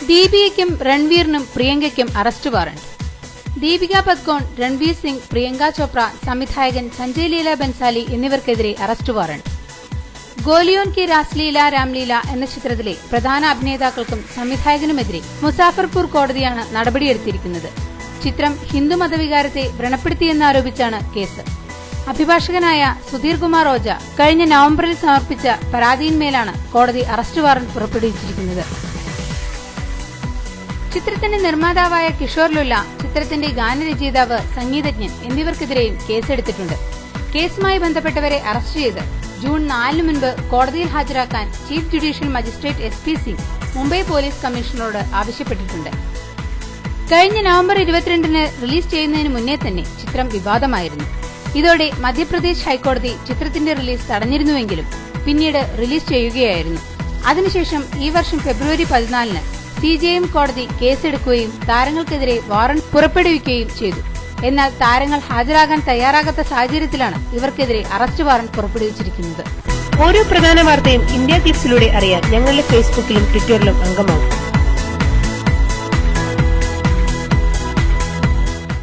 ദീപികയ്ക്കും രൺവീറിനും പ്രിയങ്കയ്ക്കും arrest warrant. Deepika Padukone, Ranveer Singh, Priyanka Chopra, സംവിധായകൻ Sanjay Leela Bhansali എന്നിവർക്കെതിരെ arrest warrant. Goliyon കി രാസ്ലീല രാംലീല എന്ന ചിത്രത്തിലെ പ്രധാന അഭിനേതാക്കൾക്കും സംവിധായകനുമെതിരെ മുസാഫർപൂർ കോടതിയാണ് നടപടിയെടുത്തിരിക്കുന്നത്. ചിത്രം ഹിന്ദു മതവികാരത്തെ വ്രണപ്പെടുത്തിയെന്നാരോപിച്ചാണ് കേസ്. അഭിഭാഷകനായ സുധീർ കുമാർ ഓജ കഴിഞ്ഞ നവംബറിൽ സമർപ്പിച്ച പരാതിയിന്മേലാണ് കോടതി അറസ്റ്റ് വാറണ്ട് പുറപ്പെടുവിച്ചിരിക്കുന്നത്. ചിത്രത്തിന്റെ നിർമ്മാതാവായ കിഷോർ ലുല്ല, ചിത്രത്തിന്റെ ഗാനരചയിതാവ്, സംഗീതജ്ഞൻ എന്നിവർക്കെതിരെയും കേസെടുത്തിട്ടുണ്ട്. കേസുമായി ബന്ധപ്പെട്ടവരെ അറസ്റ്റ് ചെയ്ത് ജൂൺ 4 മുൻപ് കോടതിയിൽ ഹാജരാക്കാൻ chief judicial magistrate SP Singh Mumbai police കമ്മീഷണറോട് ആവശ്യപ്പെട്ടിട്ടുണ്ട്. കഴിഞ്ഞ നവംബർ 22-ന് റിലീസ് ചെയ്യുന്നതിന് മുന്നേ തന്നെ ചിത്രം വിവാദമായിരുന്നു. ഇതോടെ മധ്യപ്രദേശ് ഹൈക്കോടതി ചിത്രത്തിന്റെ റിലീസ് തടഞ്ഞിരുന്നുവെങ്കിലും പിന്നീട് റിലീസ് ചെയ്യുകയായിരുന്നു. അതിനുശേഷം ഈ വർഷം ഫെബ്രുവരി 14-ന് CJM കോടതി കേസെടുക്കുകയും താരങ്ങൾക്കെതിരെ വാറണ്ട് പുറപ്പെടുവിക്കുകയും ചെയ്തു. എന്നാൽ താരങ്ങൾ ഹാജരാകാൻ തയ്യാറാകാത്ത സാഹചര്യത്തിലാണ് ഇവർക്കെതിരെ അറസ്റ്റ് വാറണ്ട് പുറപ്പെടുവിച്ചിരിക്കുന്നത്. ഓരോ പ്രധാന വാർത്തയും ഇന്ത്യ ക്ലിപ്സിലൂടെ അറിയാൻ ഞങ്ങളുടെ ഫേസ്ബുക്കിലും ട്വിറ്ററിലും അംഗമാകും.